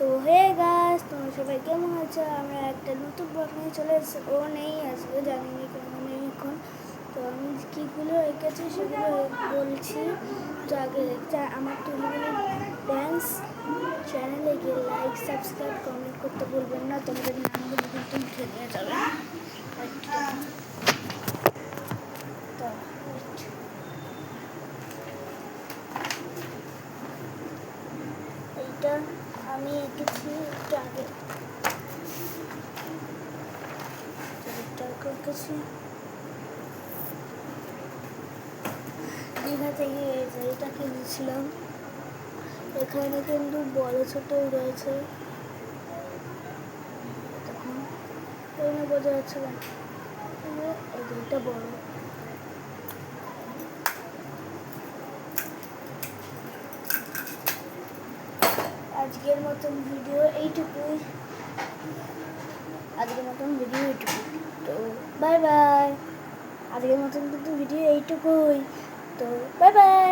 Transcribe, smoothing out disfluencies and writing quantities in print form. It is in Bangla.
তো হে গাইস, তোমরা সবাই কেমন আছো? আমরা একটা নতুন ব্লগ নিয়ে চলে এসেছি। ও নেই, আসবে জানি না কেন নেই এখন। তো আমি কীগুলো এঁকেছি সেগুলো বলছি। তো আগে আমার তুলিগুলো ড্যান্স চ্যানেলে গিয়ে লাইক, সাবস্ক্রাইব, কমেন্ট করতে বলবেন না। তোমাদের নামগুলো কিন্তু উঠে নিয়ে যাবে। তো এইটা আমি এঁকেছি একটু আগে, এঁকেছি দীঘা থেকে। এটা কিনেছিলাম। এখানে কিন্তু বড় ছোটই রয়েছে, তখন বোঝা যাচ্ছে না। এটা বড়। আজকের মতন ভিডিও এইটুকুই। তো বাই বাই। আজকের মতন কিন্তু ভিডিও এইটুকুই। তো বাই বাই।